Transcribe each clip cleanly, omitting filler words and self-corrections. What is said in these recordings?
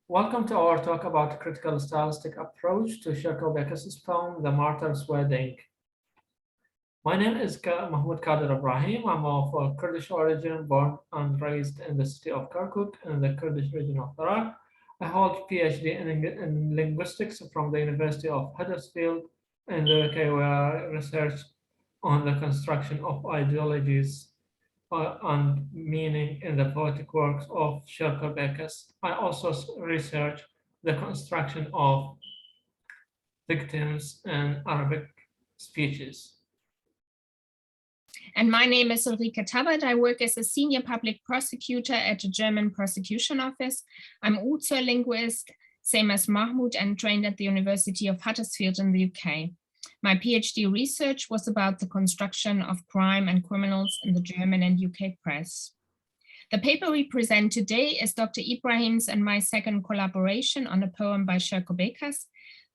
Welcome to our talk about critical stylistic approach to Sherko Bekas's poem, The Martyrs' Wedding. My name is Mahmood Ibrahim. I'm of Kurdish origin, born and raised in the city of Kirkuk in the Kurdish region of Iraq. I hold PhD in linguistics from the University of Huddersfield in the UK, where I research on the construction of ideologies and meaning in the poetic works of Sherko Bekas. I also research the construction of victims in Arabic speeches. And my name is Ulrike Tabbert. I work as a senior public prosecutor at the German prosecution office. I'm also a linguist, same as Mahmood, and trained at the University of Huddersfield in the UK. My PhD research was about the construction of crime and criminals in the German and UK press. The paper we present today is Dr. Ibrahim's and my second collaboration on a poem by Sherko Bekas.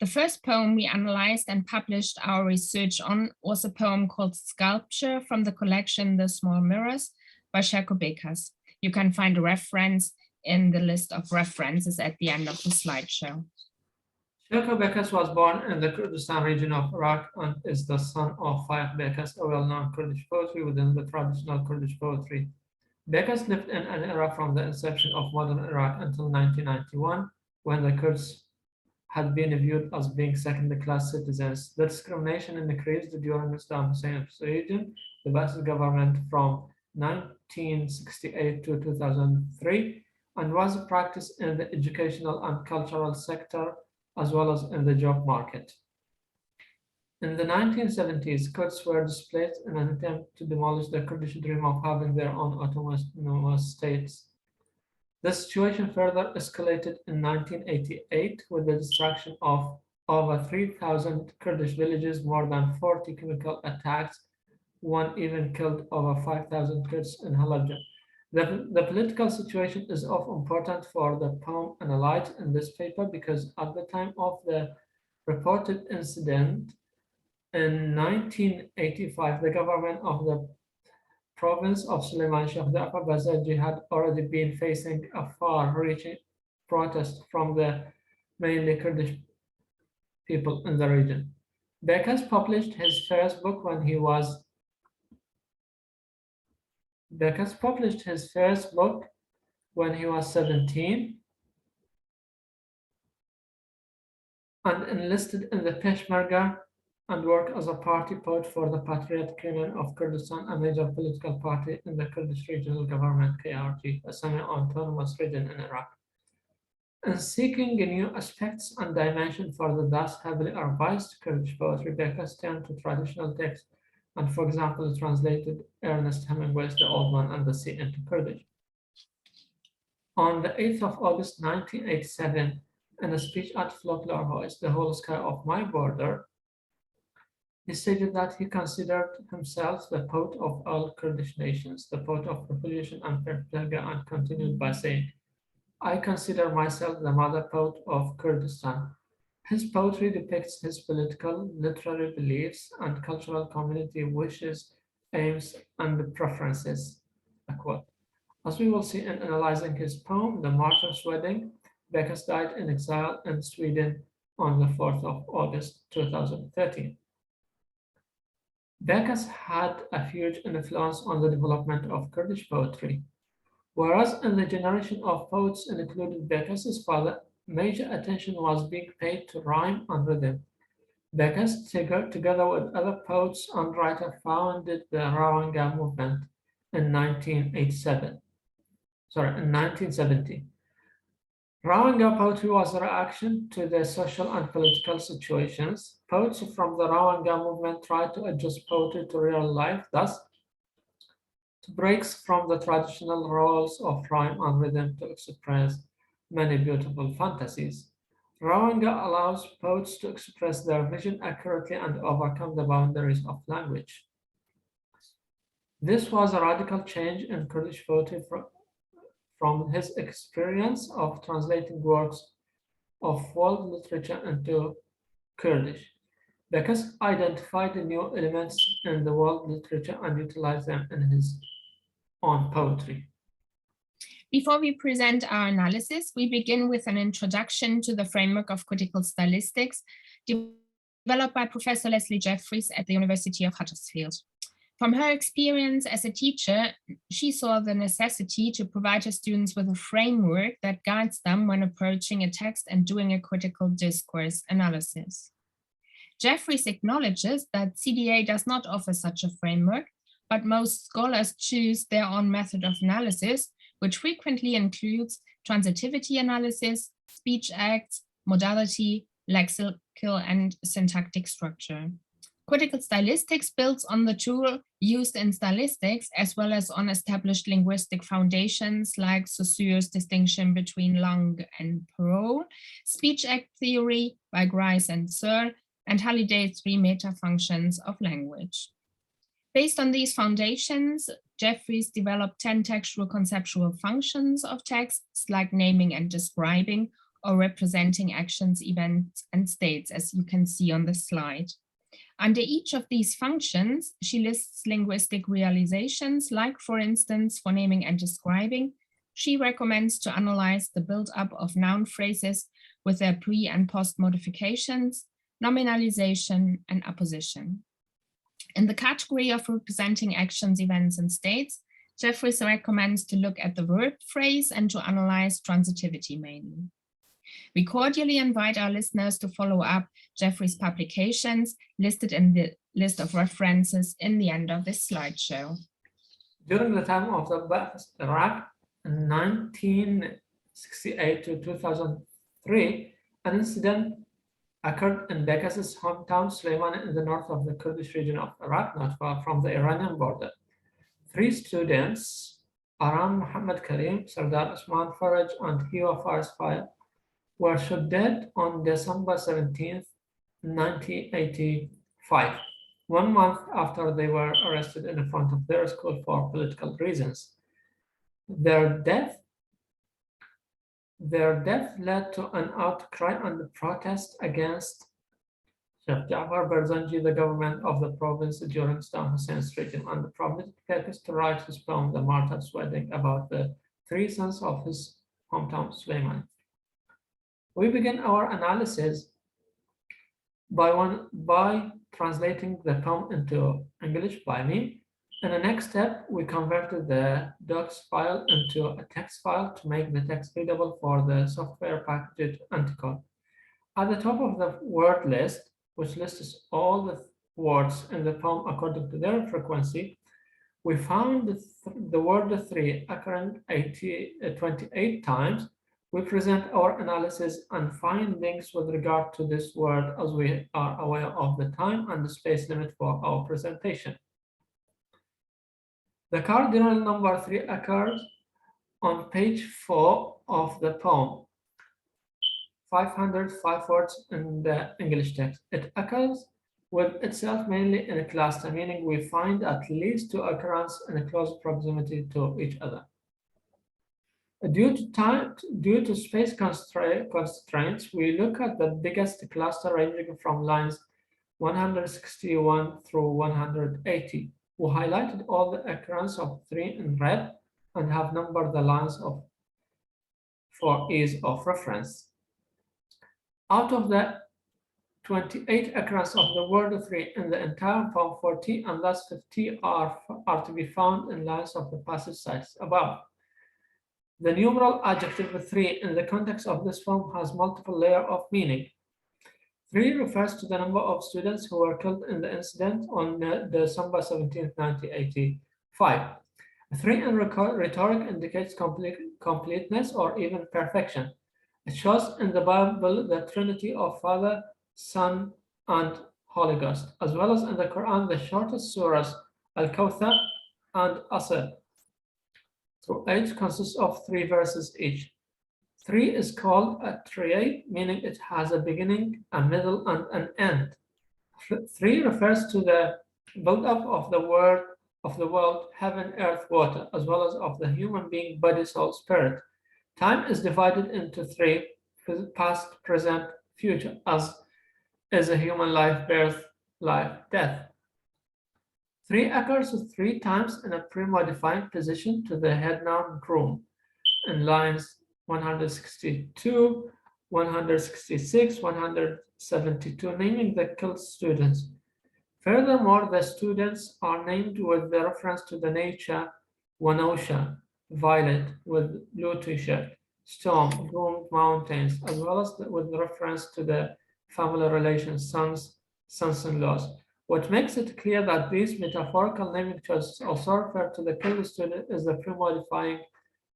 The first poem we analyzed and published our research on was a poem called Sculpture from the collection The Small Mirrors by Sherko Bekas. You can find a reference in the list of references at the end of the slideshow. Sherko Bekas was born in the Kurdistan region of Iraq and is the son of Faik Bekas, a well-known Kurdish poetry within the traditional Kurdish poetry. Bekas lived in an era from the inception of modern Iraq until 1991, when the Kurds had been viewed as being second-class citizens. The discrimination increased during Saddam Hussein's regime, the Ba'athist government from 1968 to 2003, and was practiced in the educational and cultural sector, as well as in the job market. In the 1970s, Kurds were displaced in an attempt to demolish the Kurdish dream of having their own autonomous states. The situation further escalated in 1988 with the destruction of over 3,000 Kurdish villages, more than 40 chemical attacks. One even killed over 5,000 Kurds in Halabja. The political situation is of importance for the poem analyzed in this paper because at the time of the reported incident in 1985, the government of the province of Suleiman Shah Ahvaz had already been facing a far-reaching protest from the mainly Kurdish people in the region. Bekas published his first book when he was 17 and enlisted in the Peshmerga and worked as a party poet for the Patriotic Union of Kurdistan, a major political party in the Kurdish Regional Government KRG, a semi-autonomous region in Iraq. In seeking new aspects and dimension for the thus heavily revised Kurdish poetry, Bekas turned to traditional texts and, for example, translated Ernest Hemingway's The Old Man and the Sea into Kurdish. On the 8th of August 1987, in a speech at Folklore Voice, The Whole Sky of My Border, he stated that he considered himself the poet of all Kurdish nations, the poet of Affiliation and Peshmerga, and continued by saying, I consider myself the mother poet of Kurdistan. His poetry depicts his political, literary beliefs and cultural community wishes, aims, and preferences. A quote. As we will see in analyzing his poem, The Martyrs' Wedding, Bekas died in exile in Sweden on the 4th of August 2013. Bekas had a huge influence on the development of Kurdish poetry. Whereas in the generation of poets including Bekas's father, major attention was being paid to rhyme and rhythm. Bekas, together with other poets and writers, founded the Rawanga movement in 1970. Rawanga poetry was a reaction to the social and political situations. Poets from the Rawanga movement tried to adjust poetry to real life, thus to breaks from the traditional roles of rhyme and rhythm to express many beautiful fantasies. Rawanga allows poets to express their vision accurately and overcome the boundaries of language. This was a radical change in Kurdish poetry from his experience of translating works of world literature into Kurdish. Bekas identified the new elements in the world literature and utilized them in his own poetry. Before we present our analysis, we begin with an introduction to the framework of critical stylistics developed by Professor Leslie Jeffries at the University of Huddersfield. From her experience as a teacher, she saw the necessity to provide her students with a framework that guides them when approaching a text and doing a critical discourse analysis. Jeffries acknowledges that CDA does not offer such a framework, but most scholars choose their own method of analysis, which frequently includes transitivity analysis, speech acts, modality, lexical and syntactic structure. Critical stylistics builds on the tool used in stylistics, as well as on established linguistic foundations like Saussure's distinction between langue and parole, speech act theory by Grice and Searle, and Halliday's 3 meta-functions of language. Based on these foundations, Jeffries developed 10 textual conceptual functions of texts like naming and describing or representing actions, events, and states, as you can see on the slide. Under each of these functions, she lists linguistic realizations, like, for instance, for naming and describing. She recommends to analyze the build-up of noun phrases with their pre- and post-modifications, nominalization, and apposition. In the category of representing actions, events, and states, Jeffries recommends to look at the verb phrase and to analyze transitivity mainly. We cordially invite our listeners to follow up Jeffries' publications listed in the list of references in the end of this slideshow. During the time of the Ba'ath Iraq in 1968 to 2003, an incident occurred in Bekas's hometown, Suleiman, in the north of the Kurdish region of Iraq, not far from the Iranian border. 3 students, Aram Muhammad Karim, Sardar Usman Faraj, and Hiwa Faris Fayed, were shot dead on December 17, 1985, 1 month after they were arrested in front of their school for political reasons. Their death led to an outcry and protest against Sheikh Ja'far Barzanji, the government of the province during Saddam Hussein's regime, and the permitted Bekas to write his poem, The Martyrs, about the 3 sons of his hometown, Suleiman. We begin our analysis by translating the poem into English by me. In the next step, we converted the docs file into a text file to make the text readable for the software packaged Anticode. At the top of the word list, which lists all the words in the poem according to their frequency, we found the word 3 occurring 28 times. We present our analysis and findings with regard to this word, as we are aware of the time and the space limit for our presentation. The cardinal number 3 occurs on page 4 of the poem, 505 words in the English text. It occurs with itself mainly in a cluster, meaning we find at least 2 occurrences in a close proximity to each other. Due to space constraints, we look at the biggest cluster ranging from lines 161 through 180. We highlighted all the occurrences of 3 in red and have numbered the lines for ease of reference. Out of the 28 occurrences of the word 3 in the entire poem, 40 and thus 50 are to be found in lines of the passage cited above. The numeral adjective 3 in the context of this poem has multiple layers of meaning. 3 refers to the number of students who were killed in the incident on December 17, 1985. 3 in rhetoric indicates completeness or even perfection. It shows in the Bible the Trinity of Father, Son, and Holy Ghost, as well as in the Quran the shortest surahs, Al-Kawthar and Asr. So each consists of 3 verses each. 3 is called a triad, meaning it has a beginning, a middle, and an end. 3 refers to the build-up of the world, heaven, earth, water, as well as of the human being, body, soul, spirit. Time is divided into 3, past, present, future, as is a human life, birth, life, death. 3 occurs 3 times in a pre-modified position to the head noun groom. in lines 162, 166, 172, naming the killed students. Furthermore, the students are named with the reference to the nature Wanosha, violet with blue t-shirt, storm, doomed mountains, as well as with reference to the family relations, sons-in-laws. What makes it clear that these metaphorical naming choices also refer to the killed student is the pre-modifying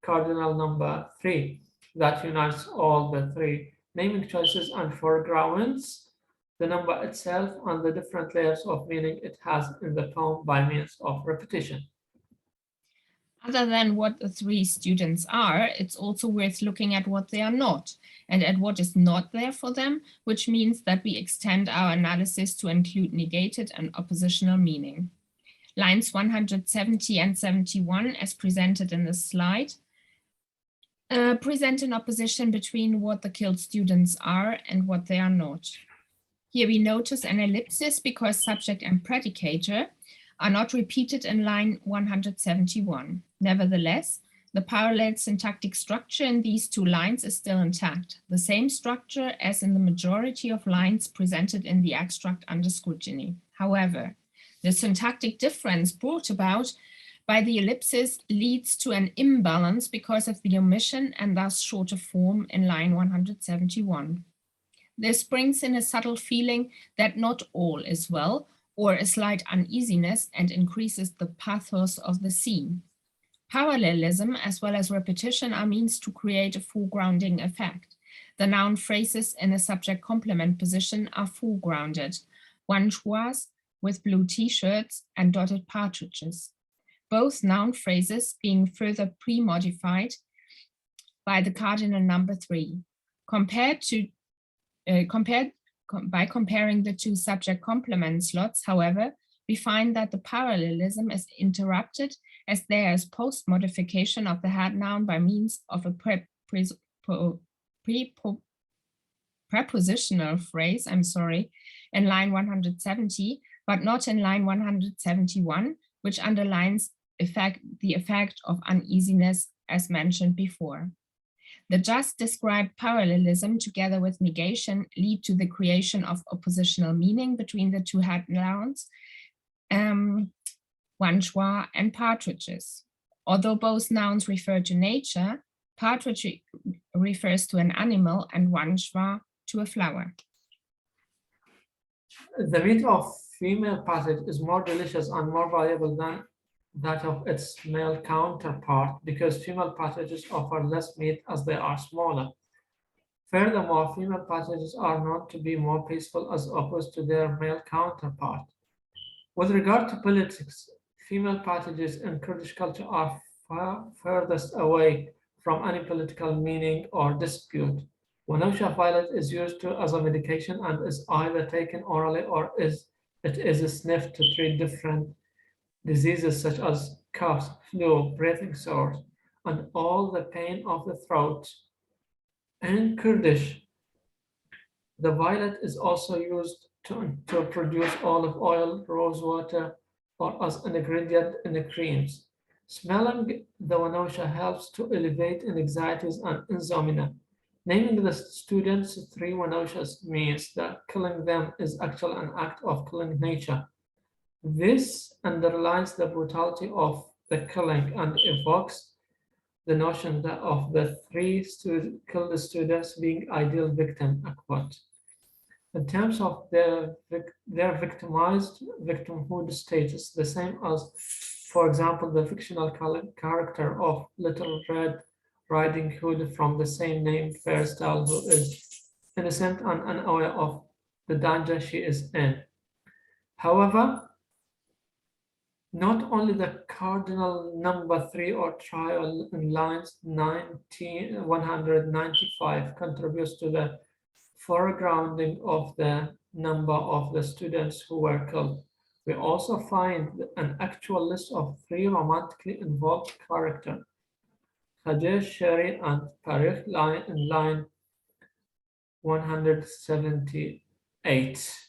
cardinal number 3 that unites all the three naming choices and foregrounds the number itself and the different layers of meaning it has in the poem by means of repetition. Other than what the three students are, it's also worth looking at what they are not and at what is not there for them, which means that we extend our analysis to include negated and oppositional meaning. Lines 170 and 71, as presented in the slide, present an opposition between what the killed students are and what they are not. Here we notice an ellipsis because subject and predicator are not repeated in line 171. Nevertheless, the parallel syntactic structure in these two lines is still intact, the same structure as in the majority of lines presented in the extract under scrutiny. However, the syntactic difference brought about by the ellipsis leads to an imbalance because of the omission and thus shorter form in line 171. This brings in a subtle feeling that not all is well, or a slight uneasiness, and increases the pathos of the scene. Parallelism as well as repetition are means to create a foregrounding effect. The noun phrases in a subject complement position are foregrounded. Ahwaz with blue t-shirts and dotted partridges. Both noun phrases being further pre-modified by the cardinal number 3. By comparing the two subject complement slots, however, we find that the parallelism is interrupted as there is post-modification of the head noun by means of a prepositional phrase, in line 170, but not in line 171, which underlines the effect of uneasiness as mentioned before. The just described parallelism together with negation lead to the creation of oppositional meaning between the two head nouns, wanchwa and partridges. Although both nouns refer to nature, partridge refers to an animal and wanchwa to a flower. The meat of female partridge is more delicious and more valuable than that of its male counterpart because female partridges offer less meat as they are smaller. Furthermore, female partridges are known to be more peaceful as opposed to their male counterpart. With regard to politics, female partridges in Kurdish culture are far furthest away from any political meaning or dispute. Wanosha violet is used as a medication and is either taken orally or it is sniffed to treat different diseases such as coughs, flu, breathing sores, and all the pain of the throat. In Kurdish, the violet is also used to produce olive oil, rose water, or as an ingredient in the creams. Smelling the Wanosha helps to elevate anxieties and insomnia. Naming the students 3 Wanoshas means that killing them is actually an act of killing nature. This underlines the brutality of the killing and evokes the notion that of the 3 killed students being ideal victim, a quote. In terms of their victimized victimhood status, the same as, for example, the fictional character of Little Red Riding Hood from the same name Fairstyle, who is innocent and unaware of the danger she is in. However, not only the cardinal number 3 or trial in lines 195 contributes to the foregrounding of the number of the students who were killed. We also find an actual list of 3 romantically involved characters, Khadir, Sheri, and Parikh, in line 178.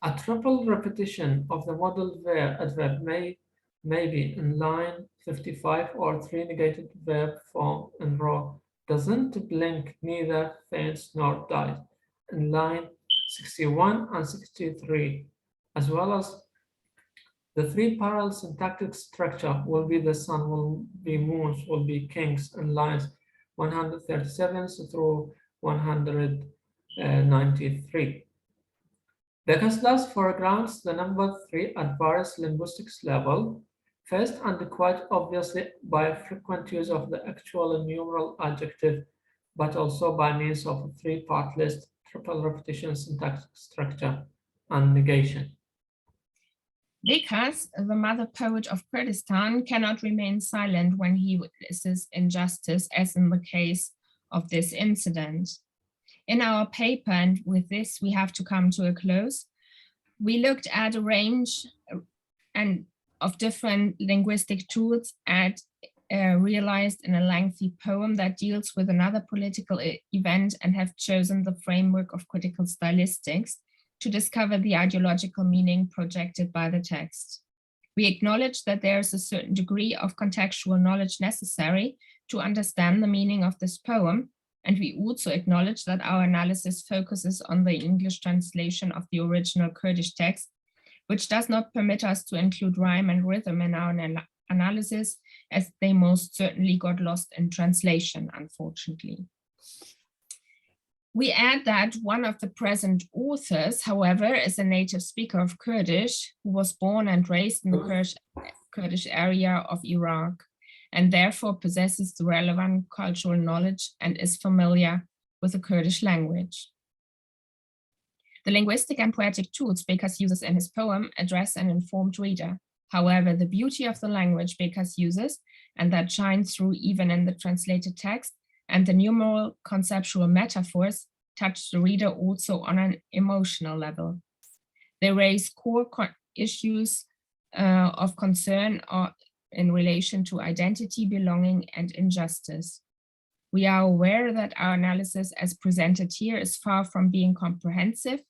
A triple repetition of the modal adverb may maybe in line 55 or 3 negated verb form in row doesn't blink, neither faints nor dies. In line 61 and 63, as well as the 3 parallel syntactic structure will be the sun, will be moons, will be kings in lines 137 through 193. Bekas thus foregrounds the number 3 at various linguistics level, first and quite obviously by frequent use of the actual numeral adjective, but also by means of a 3-part list, triple repetition syntactic structure, and negation. Bekas, the mother poet of Kurdistan, cannot remain silent when he witnesses injustice, as in the case of this incident. In our paper, and with this we have to come to a close, we looked at a range of different linguistic tools and realized in a lengthy poem that deals with another political event and have chosen the framework of critical stylistics to discover the ideological meaning projected by the text. We acknowledge that there is a certain degree of contextual knowledge necessary to understand the meaning of this poem, and we also acknowledge that our analysis focuses on the English translation of the original Kurdish text, which does not permit us to include rhyme and rhythm in our analysis, as they most certainly got lost in translation, unfortunately. We add that one of the present authors, however, is a native speaker of Kurdish who was born and raised in the Kurdish area of Iraq, and therefore possesses the relevant cultural knowledge and is familiar with the Kurdish language. The linguistic and poetic tools Bekas uses in his poem address an informed reader. However, the beauty of the language Bekas uses, and that shines through even in the translated text, and the numeral conceptual metaphors touch the reader also on an emotional level. They raise core issues of concern in relation to identity, belonging, and injustice. We are aware that our analysis as presented here is far from being comprehensive,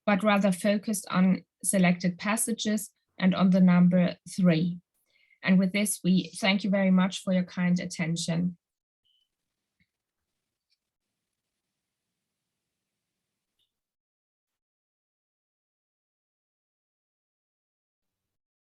but rather focused on selected passages and on the number 3. And with this, we thank you very much for your kind attention.